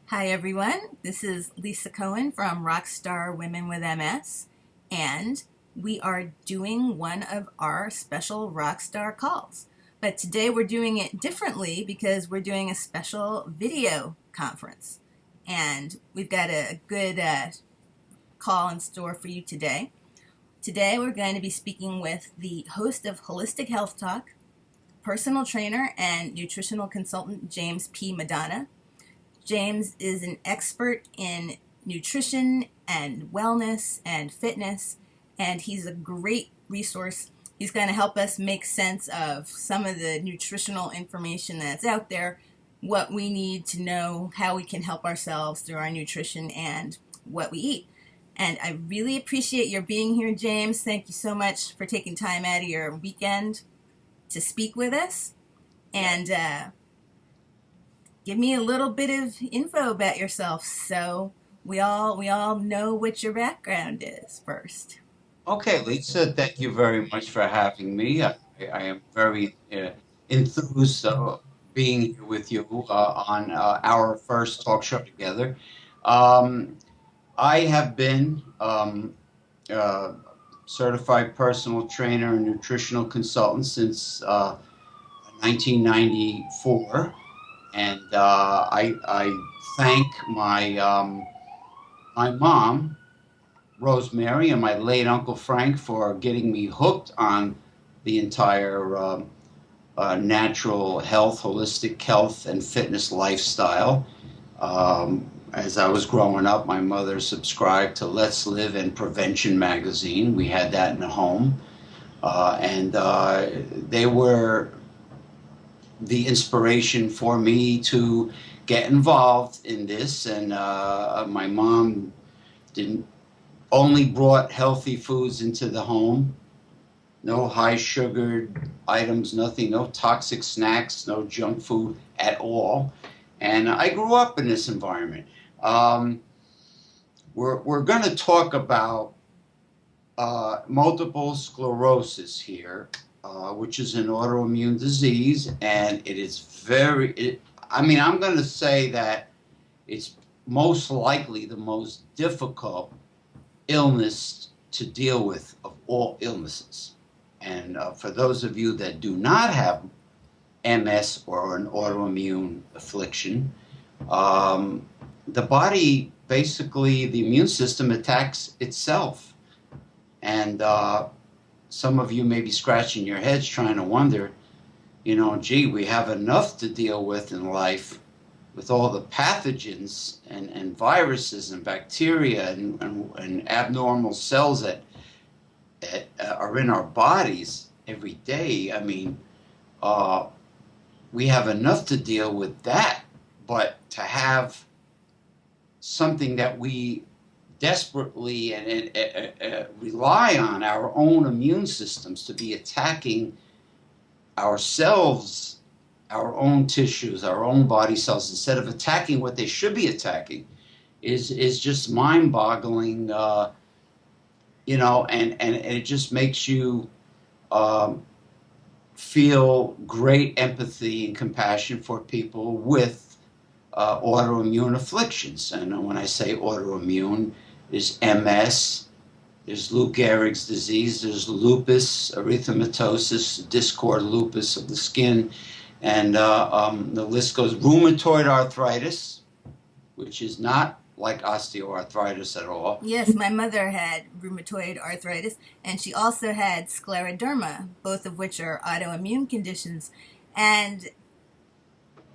Hi everyone, this is Lisa Cohen from Rockstar Women with MS, and we are doing one of our special Rockstar calls. But today we're doing it differently because we're doing a special video conference. And we've got a good call in store for you today. Today we're going to be speaking with the host of Holistic Health Talk, personal trainer and nutritional consultant James P. Madonna. James is an expert in nutrition and wellness and fitness, and he's a great resource. He's going to help us make sense of some of the nutritional information that's out there, what we need to know, how we can help ourselves through our nutrition and what we eat. And I really appreciate your being here, James. Thank you so much for taking time out of your weekend to speak with us. And give me a little bit of info about yourself so we all know what your background is first. Okay, Lisa, thank you very much for having me. I am very enthused being here with you on our first talk show together. Um, I have been a certified personal trainer and nutritional consultant since 1994, and I thank my mom Rosemary and my late Uncle Frank for getting me hooked on the entire natural health, holistic health, and fitness lifestyle. As I was growing up, my mother subscribed to Let's Live and Prevention magazine. We had that in the home. And they were the inspiration for me to get involved in this. And my mom didn't only brought healthy foods into the home. No high sugared items, nothing, no toxic snacks, no junk food at all. And I grew up in this environment. Um, we're going to talk about multiple sclerosis here, which is an autoimmune disease, and it is I'm going to say that it's most likely the most difficult illness to deal with of all illnesses. And for those of you that do not have MS or an autoimmune affliction, the body basically, the immune system attacks itself. And some of you may be scratching your heads trying to wonder, gee, we have enough to deal with in life with all the pathogens and viruses and bacteria and abnormal cells that are in our bodies every day. I mean, we have enough to deal with that, but to have something that we desperately and rely on our own immune systems to be attacking ourselves, our own tissues, our own body cells, instead of attacking what they should be attacking, is just mind-boggling. And it just makes you um, feel great empathy and compassion for people with autoimmune afflictions. And when I say autoimmune, there's MS, there's Lou Gehrig's disease, there's lupus erythematosus, discord lupus of the skin, and the list goes. Rheumatoid arthritis, which is not like osteoarthritis at all. Yes, my mother had rheumatoid arthritis, and she also had scleroderma, both of which are autoimmune conditions. And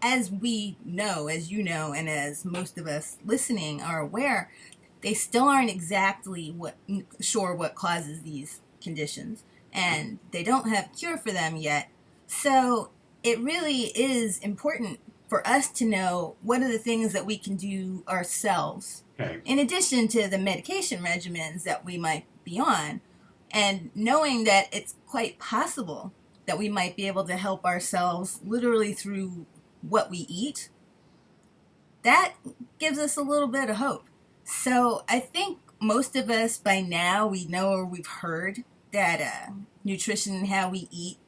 as we know, as you know, and as most of us listening are aware, they still aren't exactly sure what causes these conditions, and they don't have a cure for them yet. So it really is important for us to know what are the things that we can do ourselves, Okay. in addition to the medication regimens that we might be on, and knowing that it's quite possible that we might be able to help ourselves literally through what we eat. That gives us a little bit of hope. So I think most of us by now, we know or we've heard that nutrition and how we eat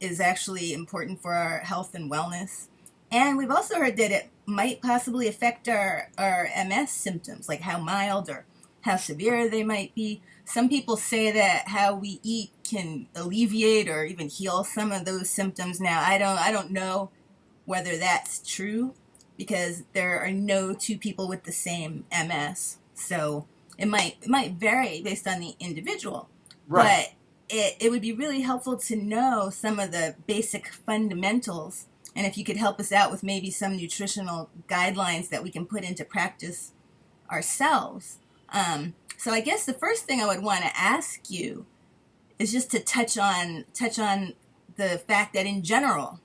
is actually important for our health and wellness. And we've also heard that it might possibly affect our MS symptoms, like how mild or how severe they might be. Some people say that how we eat can alleviate or even heal some of those symptoms. Now, I don't know whether that's true because there are no two people with the same MS. So it might vary based on the individual. Right. But it would be really helpful to know some of the basic fundamentals, and if you could help us out with maybe some nutritional guidelines that we can put into practice ourselves. So I guess the first thing I would want to ask you is just to touch on the fact that in general,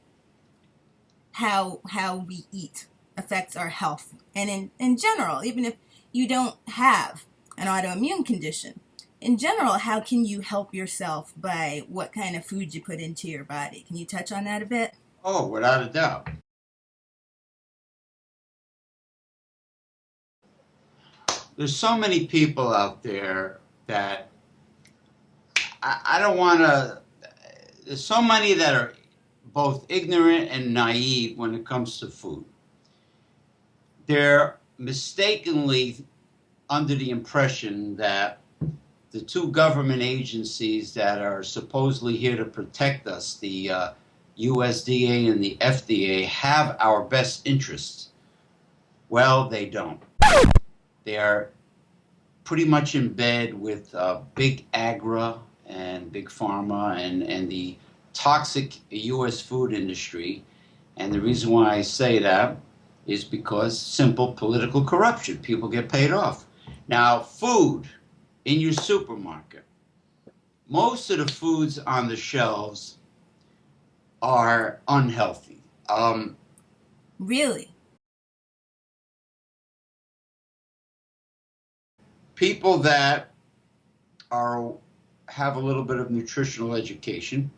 how we eat affects our health, and in general, even if you don't have an autoimmune condition, in general, how can you help yourself by what kind of food you put into your body? Can you touch on that a bit? Oh, without a doubt. There's so many people out there that I don't want to. There's so many that are both ignorant and naive when it comes to food. They're mistakenly under the impression that the two government agencies that are supposedly here to protect us, the USDA and the FDA, have our best interests. Well, they don't. They are pretty much in bed with big agra and big pharma and the toxic U.S. food industry. And the reason why I say that is because simple political corruption. People get paid off. Now, food in your supermarket, most of the foods on the shelves are unhealthy. Really? People that have a little bit of nutritional education,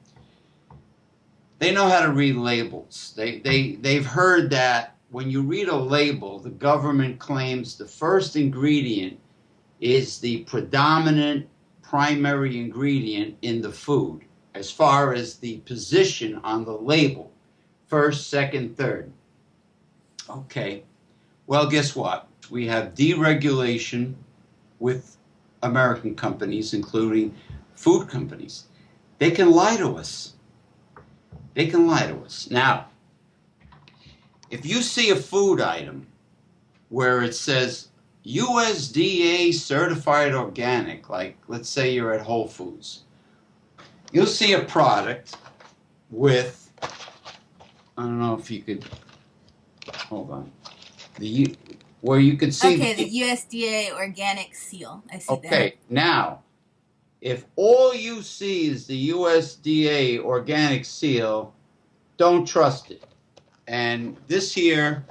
they know how to read labels. They've heard that when you read a label, the government claims the first ingredient is the predominant primary ingredient in the food as far as the position on the label. First, second, third. Okay. Well, guess what? We have deregulation with American companies, including food companies. They can lie to us. They can lie to us. Now, if you see a food item where it says USDA certified organic, like let's say you're at Whole Foods, you'll see a product with, I don't know if you could, hold on, where you could see. Okay, the USDA organic seal. I see that. Okay, now, if all you see is the USDA organic seal, don't trust it. And this here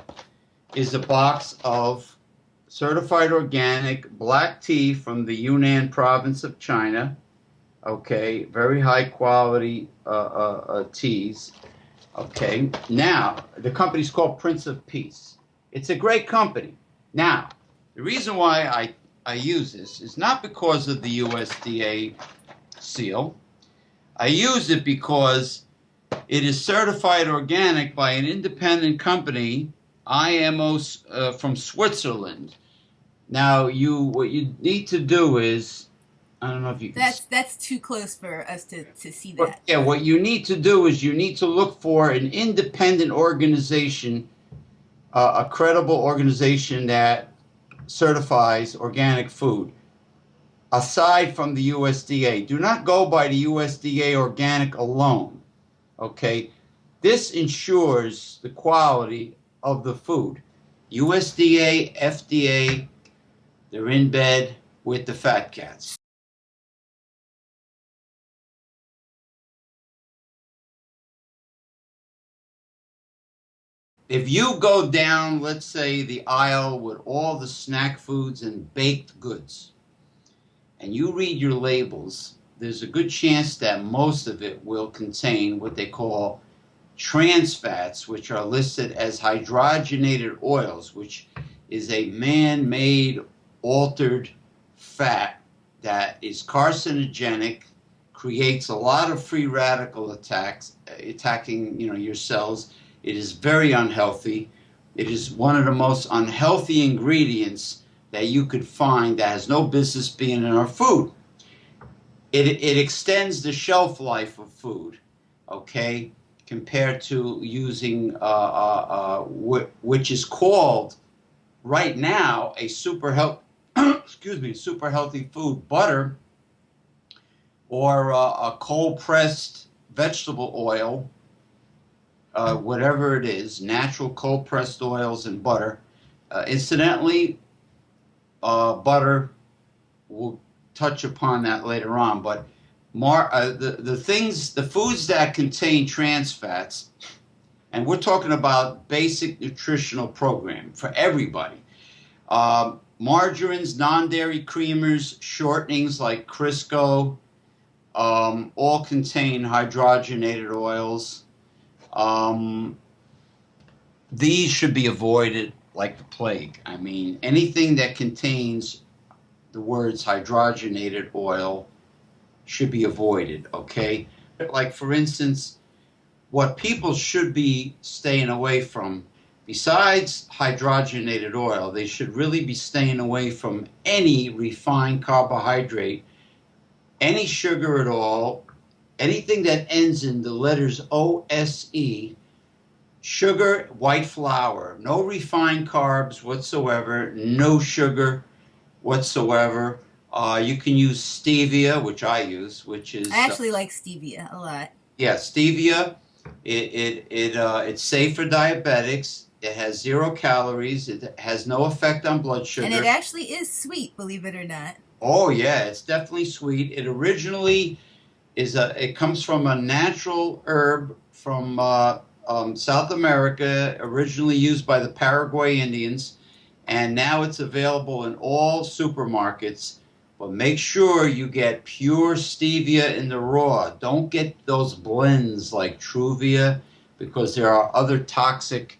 is a box of certified organic black tea from the Yunnan province of China. Okay, very high quality teas. Okay, now, the company's called Prince of Peace. It's a great company. Now, the reason why I use this is not because of the USDA seal. I use it because it is certified organic by an independent company, IMO, from Switzerland. Now, what you need to do is, I don't know if you can. That's too close for us to see that. Yeah, what you need to do is you need to look for an independent organization, a credible organization that certifies organic food, aside from the USDA. Do not go by the USDA organic alone, okay? This ensures the quality of the food. USDA, FDA, they're in bed with the fat cats. If you go down, let's say, the aisle with all the snack foods and baked goods, and you read your labels, there's a good chance that most of it will contain what they call trans fats, which are listed as hydrogenated oils, which is a man-made altered fat that is carcinogenic, creates a lot of free radical attacks, attacking your cells. It is very unhealthy. It is one of the most unhealthy ingredients that you could find that has no business being in our food. It extends the shelf life of food, okay, compared to using which is called right now a super health excuse me, super healthy food, butter, or a cold pressed vegetable oil, whatever it is, natural cold pressed oils and butter. Incidentally, butter, we'll touch upon that later on, but the foods that contain trans fats, and we're talking about basic nutritional program for everybody. Margarines, non-dairy creamers, shortenings like Crisco, all contain hydrogenated oils. These should be avoided like the plague. I mean, anything that contains the words hydrogenated oil should be avoided, okay? Like, for instance, what people should be staying away from, besides hydrogenated oil, they should really be staying away from any refined carbohydrate, any sugar at all, anything that ends in the letters OSE, sugar, white flour, no refined carbs whatsoever, no sugar whatsoever. You can use stevia, which I use, which is... I actually like stevia a lot. Yeah, stevia. It's safe for diabetics. It has 0 calories. It has no effect on blood sugar. And it actually is sweet, believe it or not. Oh yeah, it's definitely sweet. It originally it comes from a natural herb from South America, originally used by the Paraguay Indians, and now it's available in all supermarkets. But make sure you get pure stevia in the raw. Don't get those blends like Truvia, because there are other toxic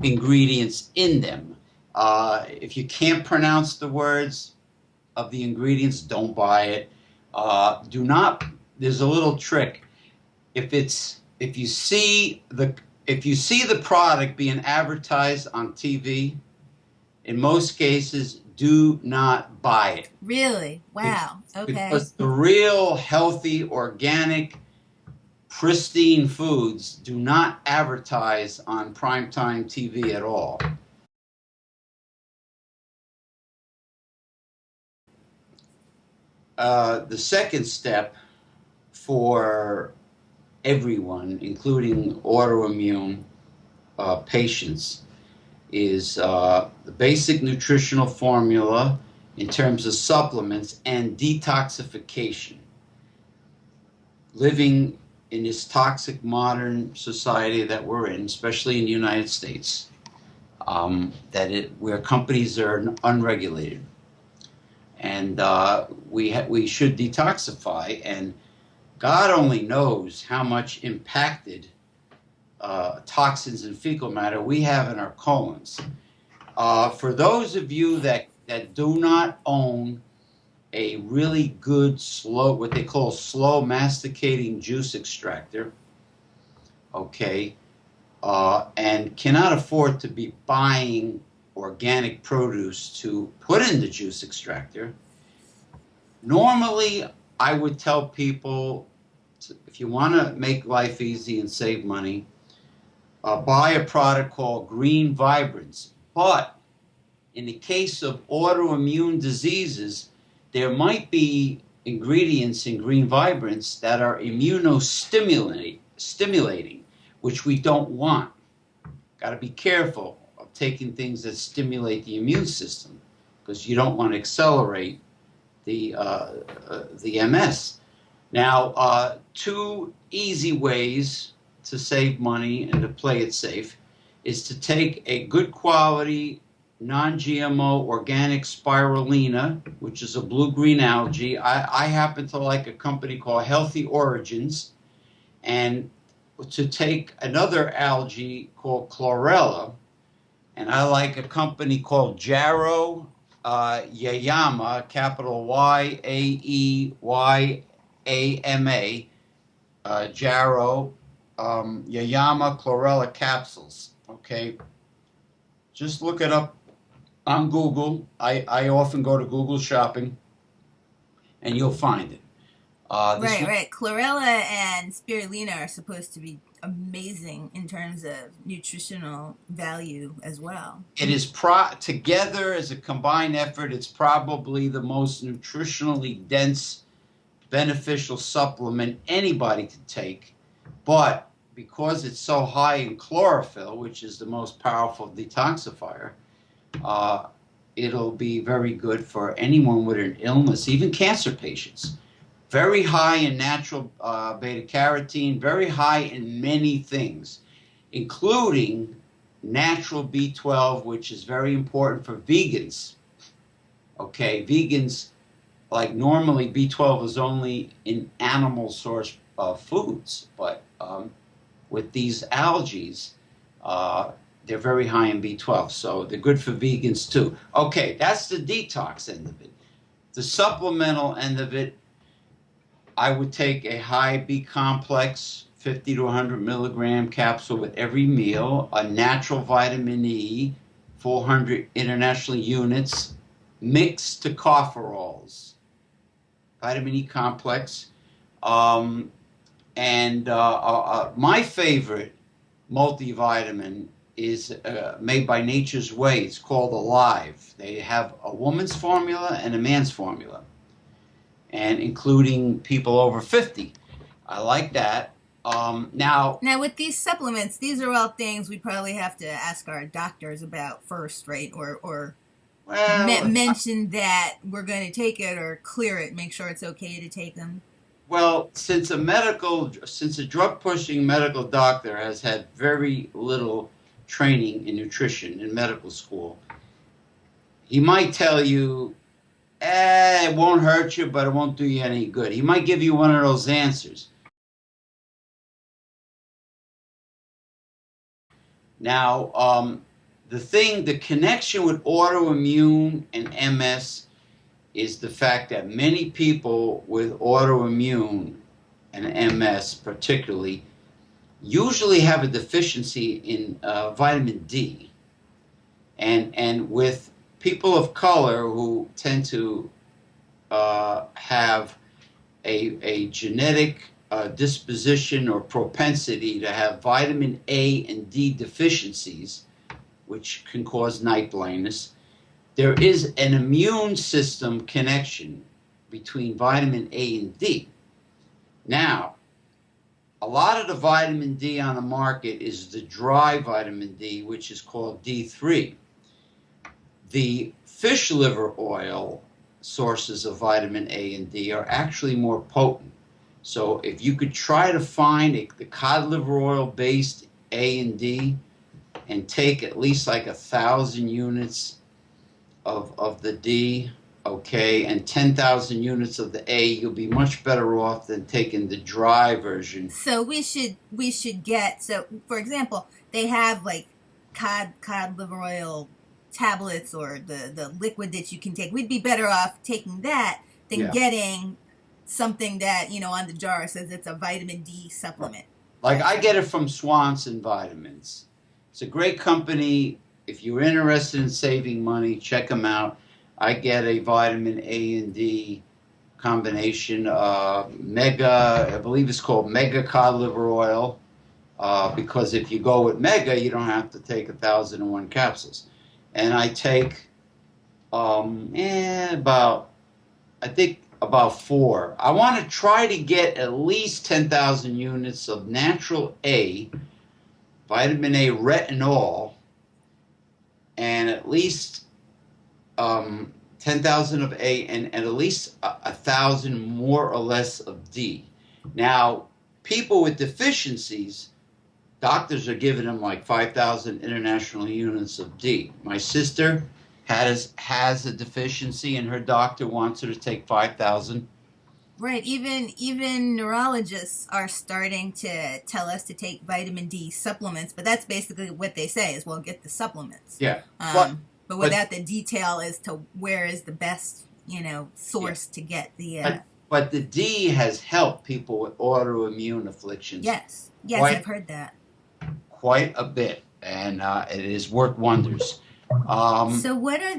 ingredients in them. If you can't pronounce the words of the ingredients, don't buy it. Do not. There's a little trick. If you see the product being advertised on TV, in most cases, do not buy it. Really? Wow. Okay. Because the real healthy, organic, pristine foods do not advertise on primetime TV at all. The second step for everyone, including autoimmune patients, is the basic nutritional formula in terms of supplements and detoxification. Living in this toxic modern society that we're in, especially in the United States, where companies are unregulated, and we should detoxify. And God only knows how much impacted toxins and fecal matter we have in our colons. For those of you that do not own a really good what they call slow masticating juice extractor, okay, and cannot afford to be buying organic produce to put in the juice extractor, normally I would tell people, if you want to make life easy and save money, buy a product called Green Vibrance. But in the case of autoimmune diseases, there might be ingredients in Green Vibrance that are immunostimulating, which we don't want. Got to be careful of taking things that stimulate the immune system, because you don't want to accelerate the MS. Now, 2 easy ways to save money and to play it safe is to take a good quality non-GMO organic spirulina, which is a blue-green algae. I happen to like a company called Healthy Origins, and to take another algae called chlorella, and I like a company called Jarrow Yayama, capital Yaeyama, Jarrow Yayama chlorella capsules. Okay, just look it up on Google. I often go to Google Shopping, and you'll find it. This Right, right. Chlorella and spirulina are supposed to be amazing in terms of nutritional value as well. it is together as a combined effort. It's probably the most nutritionally dense, beneficial supplement anybody can take. But because it's so high in chlorophyll, which is the most powerful detoxifier, uh, it'll be very good for anyone with an illness, even cancer patients. Very high in natural beta carotene, very high in many things, including natural B12, which is very important for vegans. Okay, vegans, like normally B12 is only in animal source foods, but with these algae, uh, they're very high in B12, so they're good for vegans too. Okay, that's the detox end of it. The supplemental end of it, I would take a high B complex, 50 to 100 milligram capsule with every meal, a natural vitamin E, 400 international units, mixed to tocopherols, vitamin E complex. And my favorite multivitamin is made by Nature's Way. It's called Alive. They have a woman's formula and a man's formula, and including people over 50. I like that. Now, Now, with these supplements, these are all things we probably have to ask our doctors about first, right? Or well, mention that we're going to take it or clear it, make sure it's okay to take them. well, since a drug pushing medical doctor has had very little training in nutrition in medical school, he might tell you, it won't hurt you, but it won't do you any good. He might give you one of those answers. Now, the connection with autoimmune and MS is the fact that many people with autoimmune and MS particularly usually have a deficiency in vitamin D. And with people of color who tend to have a genetic disposition or propensity to have vitamin A and D deficiencies, which can cause night blindness, there is an immune system connection between vitamin A and D. Now, a lot of the vitamin D on the market is the dry vitamin D, which is called D3. The fish liver oil sources of vitamin A and D are actually more potent. So if you could try to find the cod liver oil based A and D and take at least like 1,000 units of the D, okay, and 10,000 units of the A, you'll be much better off than taking the dry version. So we should get, so for example, they have like cod liver oil tablets or the liquid that you can take. We'd be better off taking that than getting something that, on the jar says it's a vitamin D supplement. Like I get it from Swanson Vitamins. It's a great company. If you're interested in saving money, check them out. I get a vitamin A and D combination, Mega, I believe it's called Mega Cod Liver Oil, because if you go with Mega, you don't have to take 1,001 capsules. And I take about 4. I want to try to get at least 10,000 units of natural A, vitamin A retinol, and at least 10,000 of A and at least 1,000 more or less of D. Now, people with deficiencies, doctors are giving them like 5,000 international units of D. My sister has a deficiency, and her doctor wants her to take 5,000. Right. Even neurologists are starting to tell us to take vitamin D supplements, but that's basically what they say is, well, get the supplements. Yeah. But without the detail as to where is the best, source to get the. But the D has helped people with autoimmune afflictions Yes, yes, quite I've heard that. quite a bit, and it has worked wonders. Um, So what are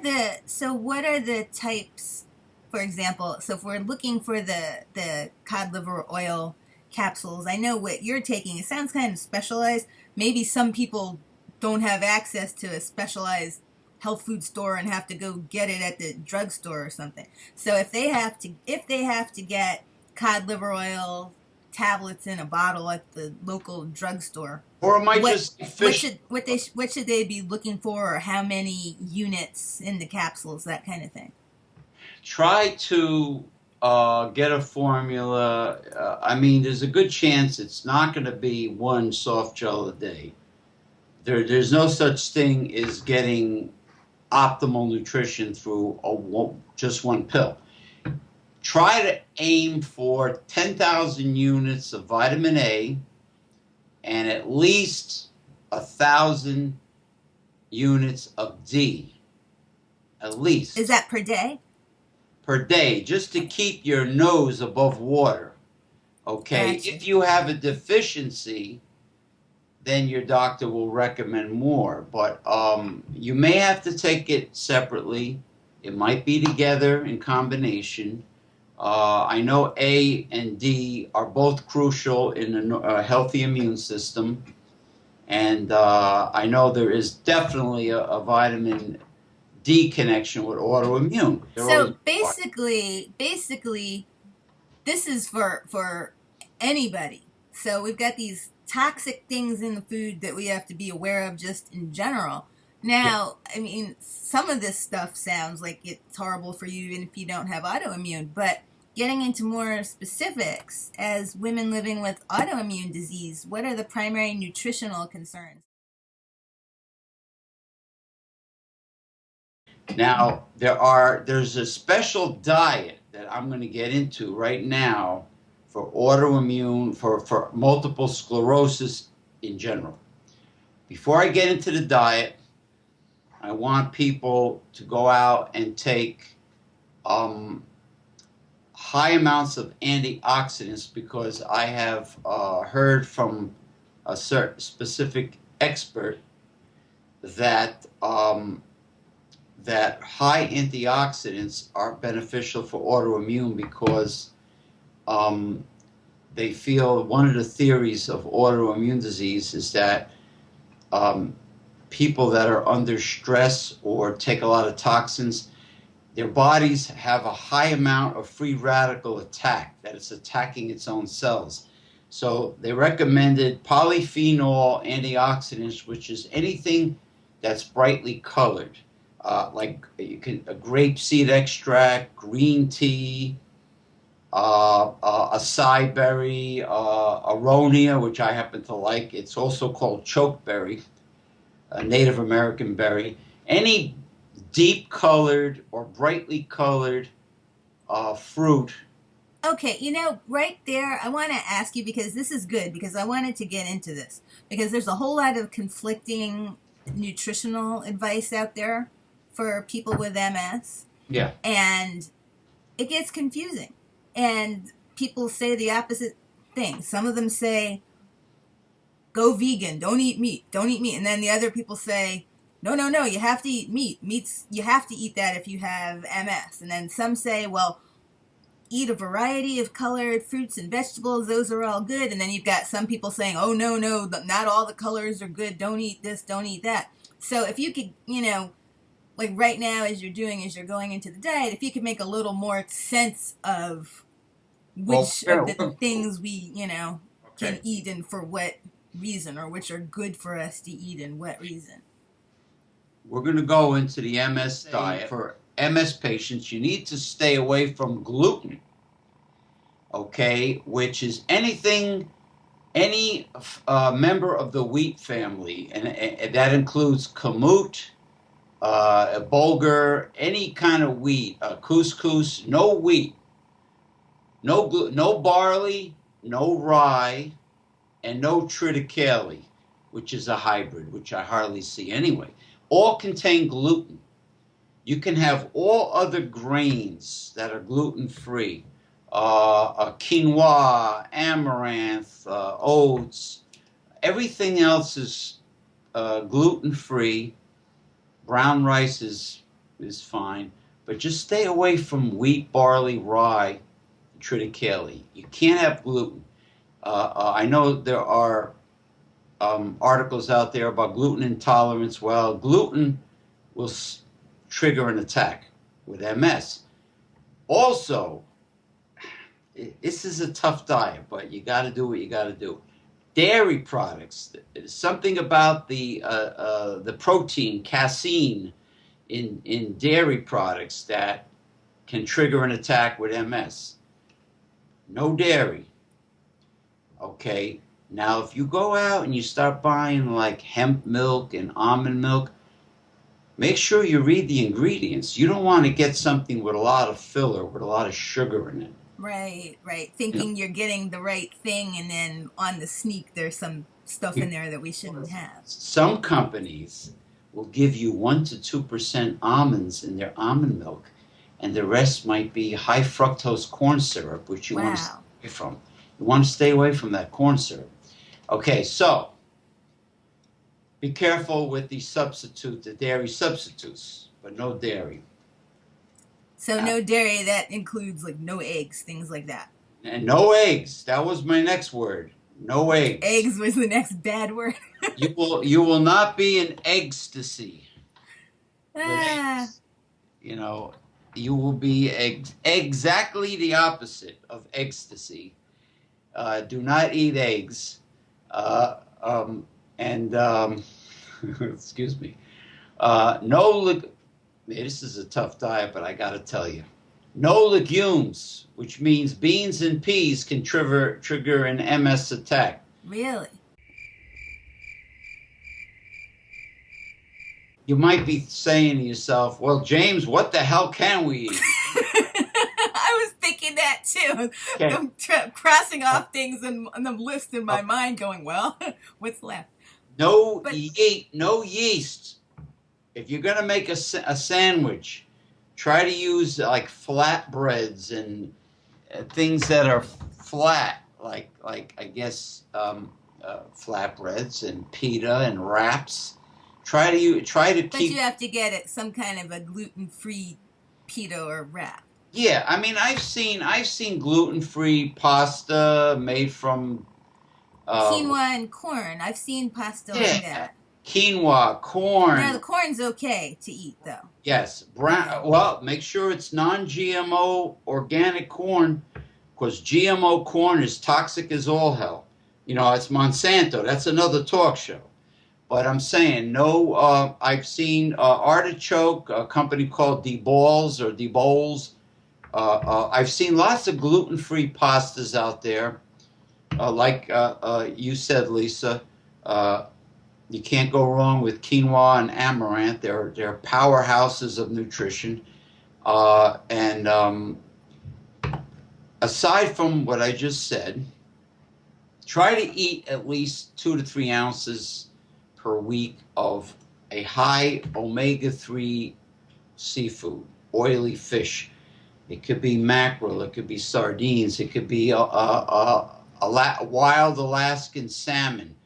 the types, for example, so if we're looking for the cod liver oil capsules, I know what you're taking. It sounds kind of specialized. Maybe some people don't have access to a specialized health food store and have to go get it at the drugstore or something. So if they have to get cod liver oil tablets in a bottle at the local drugstore, or it might what just be what fish. should what should they be looking for, or how many units in the capsules, that kind of thing? Try to get a formula. I mean, there's a good chance it's not going to be one soft gel a day. There's no such thing as getting optimal nutrition through just one pill. Try to aim for 10,000 units of vitamin A and at least 1,000 units of D, at Is least that per day? per day, just to keep your nose above water. Okay, Gotcha. if you have a deficiency, then your doctor will recommend more. But you may have to take it separately. It might be together in combination. I know A and D are both crucial in a healthy immune system. And I know there is definitely a vitamin D connection with autoimmune. They're always So basically, this is for anybody. So we've got these toxic things in the food that we have to be aware of just in general. yeah. Now, I mean, some of this stuff sounds like it's horrible for you even if you don't have autoimmune, but getting into more specifics, as women living with autoimmune disease, what are the primary nutritional concerns? Now there's a special diet that I'm going to get into right now for autoimmune for multiple sclerosis in general. Before I get into the diet, I want people to go out and take um, high amounts of antioxidants because I have heard from a certain specific expert that that high antioxidants are beneficial for autoimmune because um, they feel one of the theories of autoimmune disease is that um, people that are under stress or take a lot of toxins, their bodies have a high amount of free radical attack, that it's attacking its own cells. So they recommended polyphenol antioxidants, which is anything that's brightly colored, like you can a grape seed extract, green tea, acai berry, aronia, which I happen to like. It's also called chokeberry, a Native American berry. Any deep colored or brightly colored fruit. Okay, right there, I want to ask you, because this is good, because I wanted to get into this, because there's a whole lot of conflicting nutritional advice out there for people with MS, Yeah. and it gets confusing. And people say the opposite thing. Some of them say, go vegan, don't eat meat, don't eat meat. And then the other people say, no, no, no, you have to eat meat. You have to eat that if you have MS. And then some say, well, eat a variety of colored fruits and vegetables. Those are all good. And then you've got some people saying, oh, no, no, not all the colors are good. Don't eat this, don't eat that. So if you could, like right now, as you're going into the diet, if you could make a little more sense of Well, which yeah, of the things we, can okay. eat and for what reason, or which are good for us to eat and what reason. We're going to go into the MS diet. For MS patients, you need to stay away from gluten, okay, which is any member of the wheat family, and that includes kamut, bulgur, any kind of wheat, couscous, no wheat, no barley, no rye, and no triticale, which is a hybrid, which I hardly see anyway. All contain gluten. You can have all other grains that are gluten free. quinoa, amaranth, oats. Everything else is gluten-free. Brown rice is fine, but just stay away from wheat, barley, rye, triticale. You can't have gluten. I know there are articles out there about gluten intolerance. Well, gluten will trigger an attack with MS. Also, this is a tough diet, but you got to do what you got to do. Dairy products. Something about the protein casein in dairy products that can trigger an attack with MS. No dairy. Okay. Now, if you go out and you start buying like hemp milk and almond milk, make sure you read the ingredients. You don't want to get something with a lot of filler, with a lot of sugar in it. Right. Thinking you're getting the right thing, and then on the sneak, there's some stuff in there that we shouldn't have. Some companies will give you 1% to 2% almonds in their almond milk, and the rest might be high fructose corn syrup, which you want to stay away from. You want to stay away from that corn syrup. Okay, so be careful with the dairy substitutes, but no dairy. So no dairy, that includes like no eggs, things like that. And no eggs. That was my next word. No eggs. Eggs was the next bad word. you will not be in ecstasy. You know, you will be exactly the opposite of ecstasy. Do not eat eggs. Excuse me. This is a tough diet, but I got to tell you. No legumes, which means beans and peas, can trigger an MS attack. Really? You might be saying to yourself, well, James, what the hell can we eat? I was thinking that too. Okay. I'm crossing off things on the list in my mind going, well, what's left? No yeast. If you're going to make a sandwich, try to use like flatbreads and things that are flat, like I guess flatbreads and pita and wraps. Try to keep. But you have to get it some kind of a gluten-free pita or wrap. Yeah, I mean I've seen gluten-free pasta made from quinoa and corn. I've seen pasta like that. Quinoa, corn. Now the corn's okay to eat though. Yes, brown. Well, make sure it's non-GMO organic corn, because GMO corn is toxic as all hell. You know, it's Monsanto. That's another talk show. But I'm saying no. I've seen artichoke, a company called DeBalls or DeBowls. I've seen lots of gluten-free pastas out there, like you said, Lisa. You can't go wrong with quinoa and amaranth. They're powerhouses of nutrition. Aside from what I just said, try to eat at least 2 to 3 ounces per week of a high omega-3 seafood, oily fish. It could be mackerel, it could be sardines, it could be wild Alaskan salmon.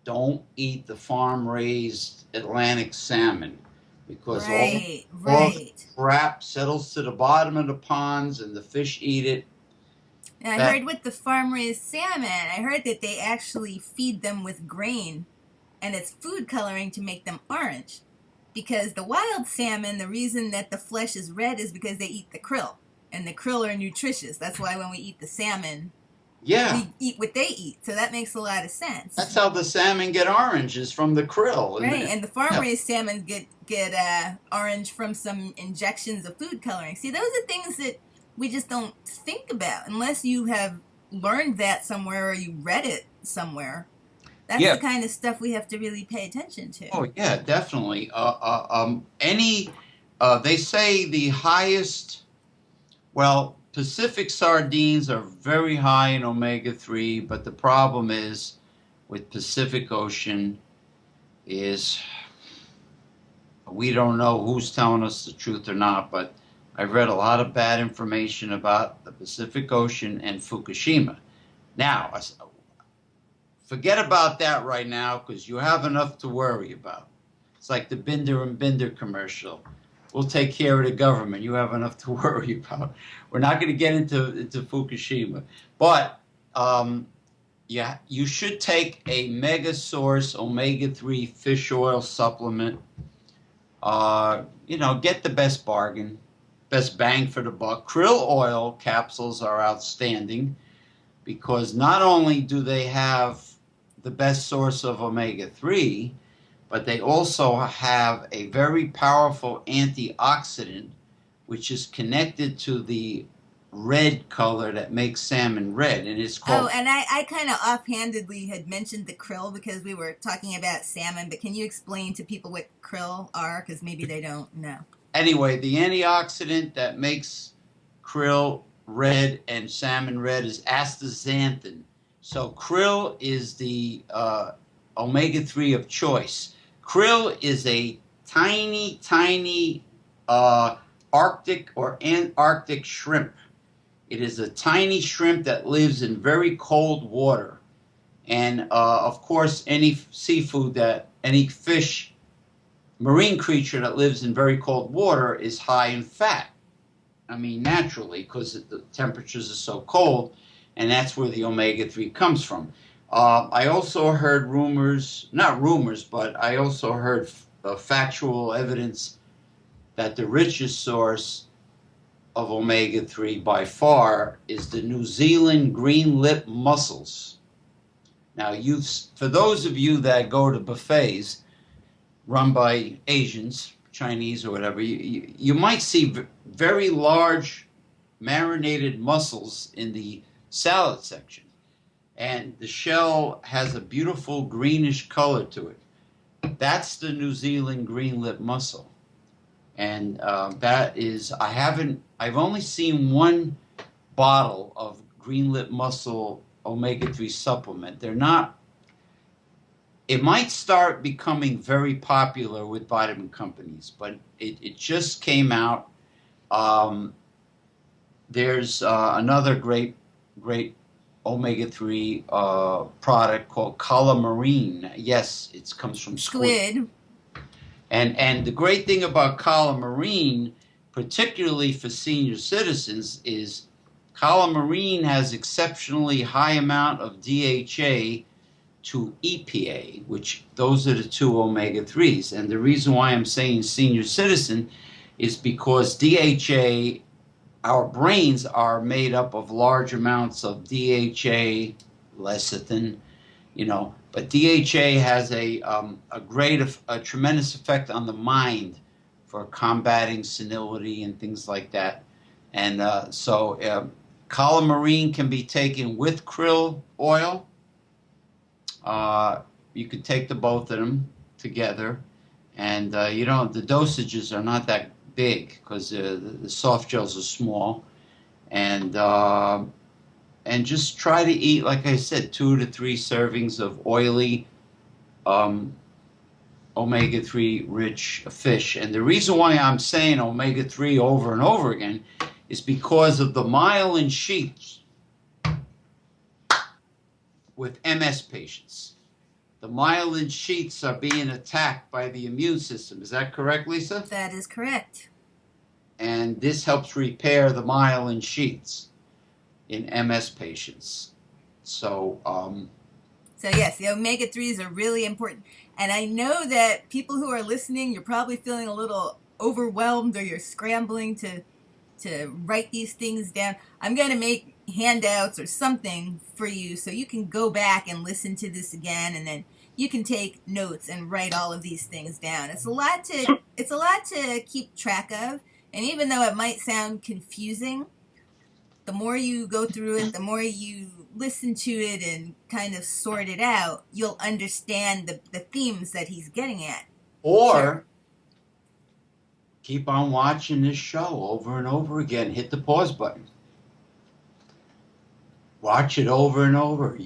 Don't eat the farm-raised Atlantic salmon, because all the crap settles to the bottom of the ponds and the fish eat it. And I heard with the farm-raised salmon, I heard that they actually feed them with grain, and it's food coloring to make them orange. Because the wild salmon, the reason that the flesh is red is because they eat the krill, and the krill are nutritious. That's why when we eat the salmon, we eat what they eat. So that makes a lot of sense. That's how the salmon get orange, is from the krill. Right, and the farm-raised salmon get orange from some injections of food coloring. See, those are things that we just don't think about unless you have learned that somewhere or you read it somewhere. That's the kind of stuff we have to really pay attention to. Oh, yeah, definitely. They say the highest, Pacific sardines are very high in omega-3, but the problem is with Pacific Ocean is we don't know who's telling us the truth or not, but I've read a lot of bad information about the Pacific Ocean and Fukushima. Now, forget about that right now because you have enough to worry about. It's like the Binder and Binder commercial. We'll take care of the government. You have enough to worry about. We're not going to get into Fukushima. But yeah, you should take a Mega Source omega-3 fish oil supplement. Get the best bargain, best bang for the buck. Krill oil capsules are outstanding because not only do they have the best source of omega-3, but they also have a very powerful antioxidant, which is connected to the red color that makes salmon red, and it's called... Oh, and I kind of offhandedly had mentioned the krill because we were talking about salmon, but can you explain to people what krill are? Because maybe they don't know. Anyway, the antioxidant that makes krill red and salmon red is astaxanthin. So krill is the omega-3 of choice. Krill is a tiny, tiny Arctic or Antarctic shrimp. It is a tiny shrimp that lives in very cold water. And, of course, any seafood any fish, marine creature that lives in very cold water is high in fat. I mean, naturally, because the temperatures are so cold, and that's where the omega-3 comes from. I also heard not rumors, but I also heard factual evidence that the richest source of omega-3 by far is the New Zealand green lip mussels. Now, for those of you that go to buffets run by Asians, Chinese or whatever, you might see very large marinated mussels in the salad section. And the shell has a beautiful greenish color to it. That's the New Zealand green lip mussel. And that is, I've only seen one bottle of green lip mussel omega-3 supplement. It might start becoming very popular with vitamin companies, but it just came out. There's another great omega-3 product called calamine. Yes, it comes from squid. And the great thing about calamine, particularly for senior citizens, is calamine has exceptionally high amount of DHA to EPA, which those are the two omega-3s. And the reason why I'm saying senior citizen is because DHA, our brains are made up of large amounts of DHA, lecithin, but DHA has a tremendous effect on the mind for combating senility and things like that. And so calamine can be taken with krill oil. You could take both of them together, and the dosages are not that big because the soft gels are small, and just try to eat, like I said, 2 to 3 servings of oily omega-3 rich fish. And the reason why I'm saying omega-3 over and over again is because of the myelin sheaths with MS patients. The myelin sheaths are being attacked by the immune system. Is that correct, Lisa? That is correct. And this helps repair the myelin sheaths in MS patients. So yes, the omega-3s are really important. And I know that people who are listening, you're probably feeling a little overwhelmed, or you're scrambling to write these things down. I'm going to make handouts or something for you so you can go back and listen to this again, and then you can take notes and write all of these things down. It's a lot to keep track of, and even though it might sound confusing, the more you go through it, the more you listen to it and kind of sort it out, you'll understand the themes that he's getting at. Or keep on watching this show over and over again. Hit the pause button. Watch it over and over,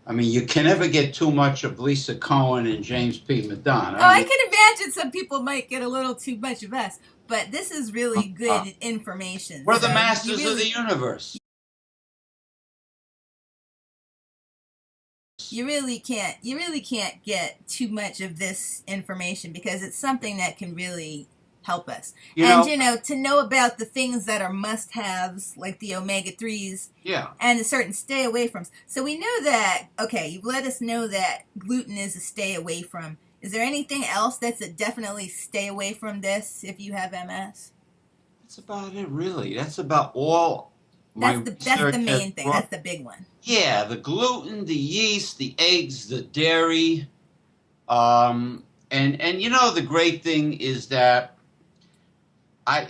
I mean, you can never get too much of Lisa Cohen and James P. Madonna. Oh, I I mean, can imagine some people might get a little too much of us, but this is really uh, good information. we're the So you masters of the really universe. you really can't get too much of this information because it's something that can really help us. You And know, to know about the things that are must-haves like the omega-3s yeah. and the certain stay away from. So we know that, okay, you've let us know that gluten is a stay away from. Is there anything else that's a definitely stay away from this if you have MS? That's about it, really. That's about all my That's the research has main thing. brought. That's the big one. Yeah, the gluten, the yeast, the eggs, the dairy. Um, and the great thing is that I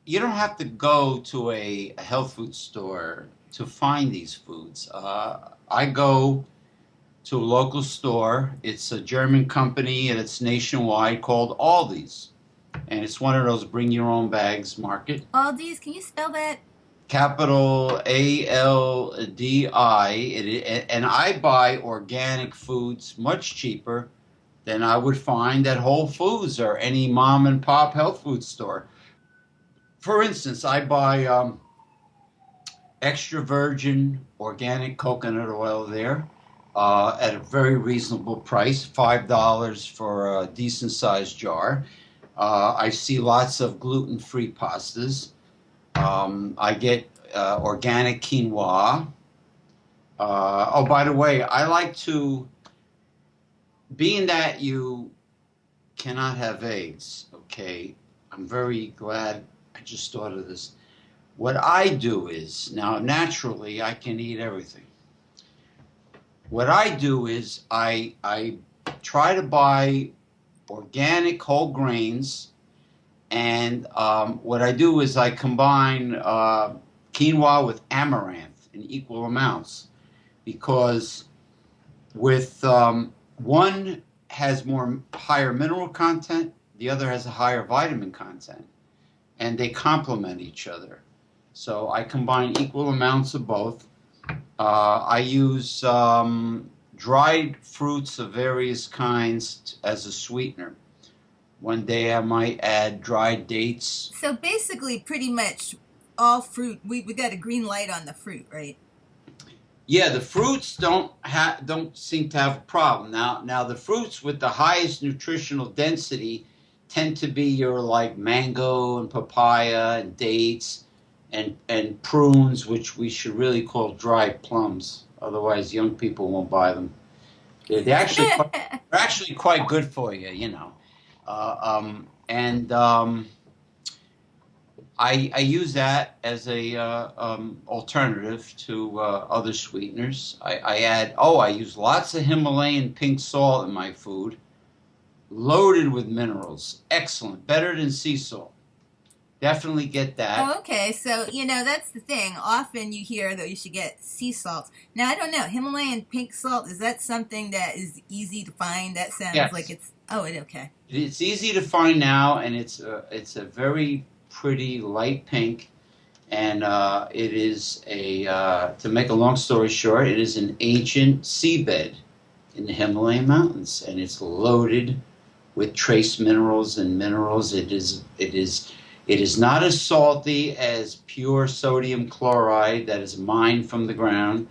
you don't have to go to a health food store to find these foods. I go to a local store. It's a German company and it's nationwide called Aldi's. And it's one of those bring your own bags market. Aldi's, can you spell that? Capital ALDI. And I buy organic foods much cheaper than I would find at Whole Foods or any mom and pop health food store. For instance, I buy extra virgin organic coconut oil there at a very reasonable price, $5 for a decent sized jar. I see lots of gluten free pastas. I get organic quinoa. Oh, by the way, I like to, being that you cannot have eggs, okay, I'm very glad I just thought of this. What I do is, now naturally I can eat everything. What I do is I try to buy organic whole grains, and what I do is I combine quinoa with amaranth in equal amounts because with one has more higher mineral content, the other has a higher vitamin content, and they complement each other. So I combine equal amounts of both. I use dried fruits of various kinds as a sweetener. One day I might add dried dates. So basically, pretty much all fruit. We got a green light on the fruit, right? Yeah, the fruits don't seem to have a problem. Now the fruits with the highest nutritional density tend to be your like mango and papaya and dates and prunes, which we should really call dried plums. Otherwise, young people won't buy them. They're actually quite good for you, you know. And I use that as a alternative to other sweeteners. I use lots of Himalayan pink salt in my food, loaded with minerals. Excellent, better than sea salt. Definitely get that. Oh, okay. So, that's the thing. Often you hear that you should get sea salt. Now, I don't know. Himalayan pink salt, is that something that is easy to find? That sounds like Yes, okay. it's easy to find now, and it's a very pretty light pink, and it is to make a long story short, it is an ancient seabed in the Himalayan mountains, and it's loaded with trace minerals and minerals. It is not as salty as pure sodium chloride that is mined from the ground.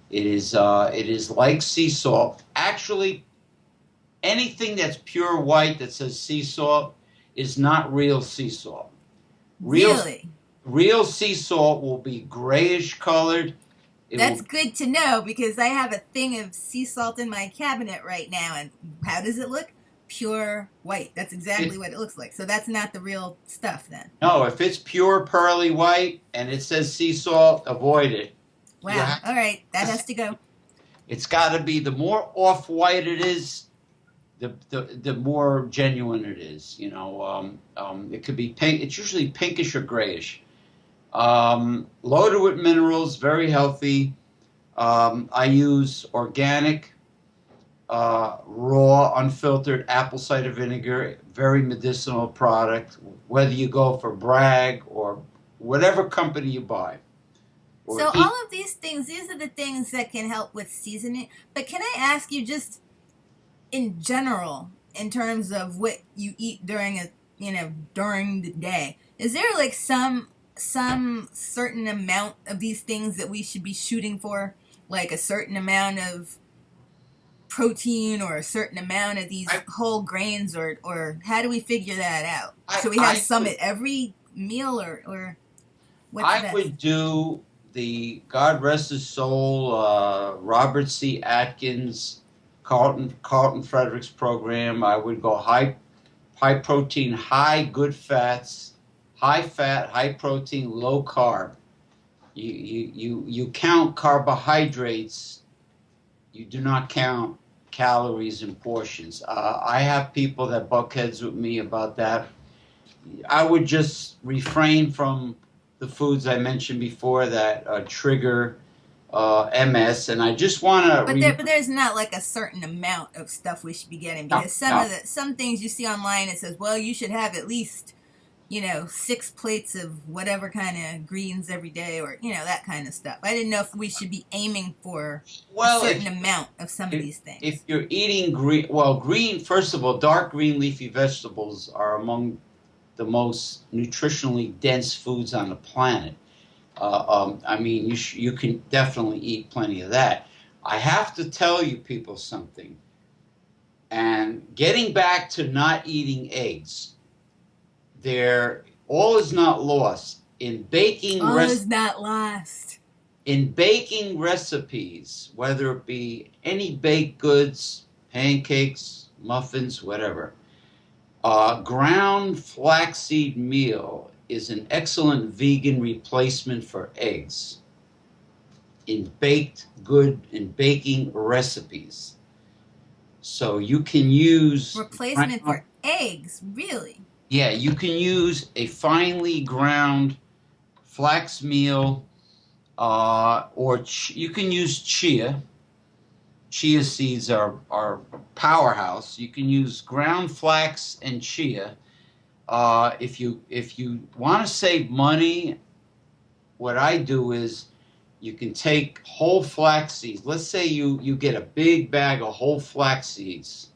It is like sea salt. Actually, anything that's pure white that says sea salt is not real sea salt. Real Really? real sea salt will be grayish colored. It That's will. good to know because I have a thing of sea salt in my cabinet right now. And how does it look? Pure white. That's exactly It, what it looks like. So that's not the real stuff then. no, if it's pure pearly white and it says sea salt, avoid it. You Wow. have, All right. That has to go. it's got to be the more off white it is, the more genuine it is. It could be pink. It's usually pinkish or grayish. Loaded with minerals, very healthy. I use organic, raw, unfiltered apple cider vinegar, very medicinal product. Whether you go for Bragg or whatever company you buy, or So eat. all of these things, these are the things that can help with seasoning. But can I ask you just in general, in terms of what you eat during during the day, is there like some certain amount of these things that we should be shooting for, like a certain amount of protein or a certain amount of these I whole grains, or how do we figure that out? I So we have I some would at every meal, or what's I best? would do the God rest his soul, Robert C. Atkins, Carlton Fredericks program. I would go high protein, high good fats, high fat, high protein, low carb. You count carbohydrates. You do not count calories and portions. I have people that buck heads with me about that. I would just refrain from the foods I mentioned before that trigger MS, and I just want to But there's not like a certain amount of stuff we should be getting, no, because no. some things you see online, it says, well, you should have at least 6 plates of whatever kind of greens every day, or that kind of stuff. I didn't know if we should be aiming for a Well, certain amount of some of if these if things. you're eating green, well, green. First of all, dark green leafy vegetables are among the most nutritionally dense foods on the planet. I mean, you can definitely eat plenty of that. I have to tell you people something. And getting back to not eating eggs, there all is not lost All is not lost. in baking recipes, whether it be any baked goods, pancakes, muffins, whatever. Ground flaxseed meal is an excellent vegan replacement for eggs in baking recipes. So you can use Replacement for eggs, really? yeah, you can use a finely ground flax meal, you can use chia. Chia seeds are powerhouse. You can use ground flax and chia. If you want to save money, what I do is you can take whole flax seeds. Let's say you get a big bag of whole flax seeds,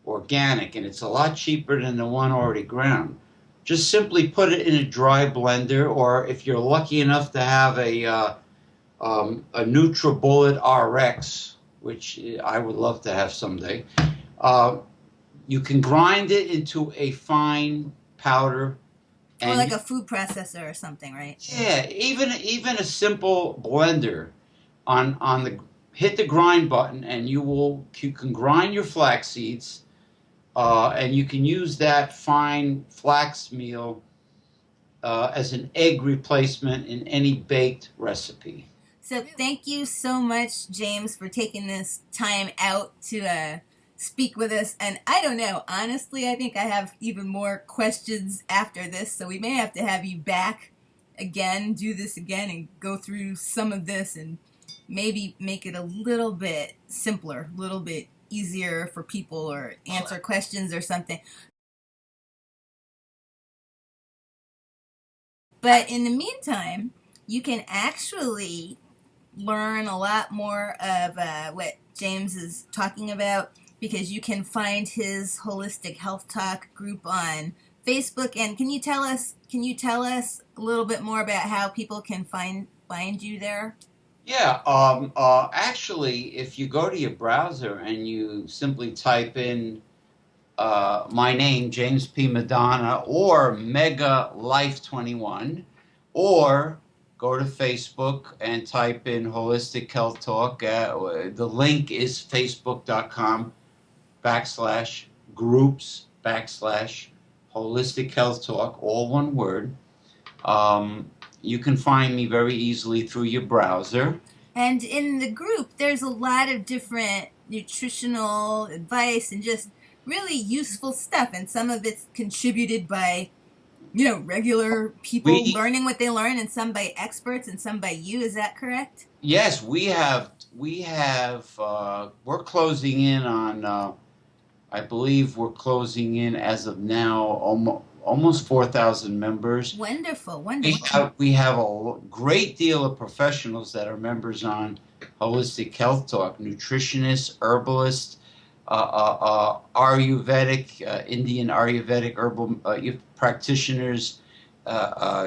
organic, and it's a lot cheaper than the one already ground. Just simply put it in a dry blender, or if you're lucky enough to have a NutriBullet RX, which I would love to have someday, uh, you can grind it into a fine powder. Or And like a food processor or something, right? yeah, even a simple blender on the hit the grind button, and you can grind your flax seeds, and you can use that fine flax meal as an egg replacement in any baked recipe. So thank you so much, James, for taking this time out to speak with us. And I don't know, honestly, I think I have even more questions after this. So we may have to have you back again, do this again, and go through some of this, and maybe make it a little bit simpler, a little bit easier for people, or answer questions or something. But in the meantime, you can actually learn a lot more of what James is talking about, because you can find his Holistic Health Talk group on Facebook. And can you tell us a little bit more about how people can find you there? Yeah, actually, if you go to your browser and you simply type in my name, James P. Madonna, or Mega Life 21, or go to Facebook and type in Holistic Health Talk. The link is facebook.com/groups/Holistic Health Talk, all one word. You can find me very easily through your browser. And in the group, there's a lot of different nutritional advice and just really useful stuff. And some of it's contributed by, regular people We learning what they learn, and some by experts, and some by you. Is that correct? Yes, we have we're closing in on I believe we're closing in as of now almost 4,000 members. Wonderful, We wonderful. have a great deal of professionals that are members on Holistic Health Talk, nutritionists, herbalists, Ayurvedic, Indian Ayurvedic herbal practitioners,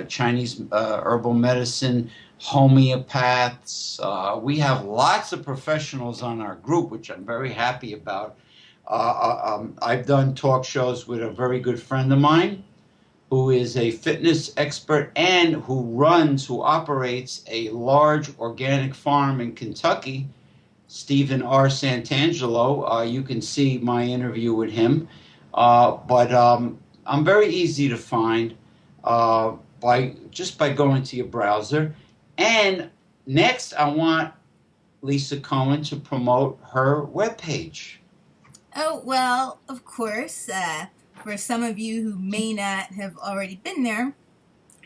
Chinese herbal medicine, homeopaths. We have lots of professionals on our group, which I'm very happy about. I've done talk shows with a very good friend of mine who is a fitness expert and who operates a large organic farm in Kentucky, Stephen R. Santangelo. You can see my interview with him. But I'm very easy to find by going to your browser. And next, I want Lisa Cohen to promote her webpage. Oh, well, of course, for some of you who may not have already been there,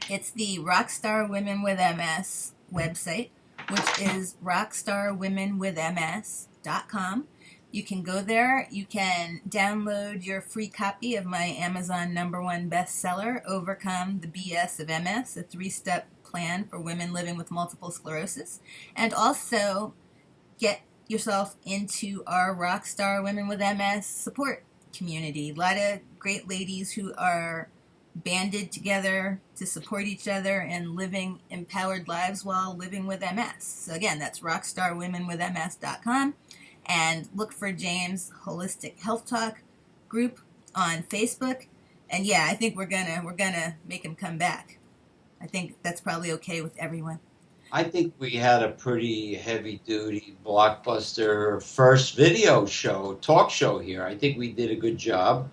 it's the Rockstar Women with MS website, which is rockstarwomenwithms.com. You can go there. You can download your free copy of my Amazon #1 bestseller, Overcome the BS of MS, a 3-step plan for women living with multiple sclerosis, and also get yourself into our Rockstar Women with MS support community. A lot of great ladies who are banded together to support each other and living empowered lives while living with MS. So again, that's rockstarwomenwithms.com, and look for James Holistic Health Talk group on Facebook. And yeah, I think we're gonna make him come back. I think that's probably okay with everyone. I think we had a pretty heavy-duty blockbuster first video show, talk show here. I think we did a good job.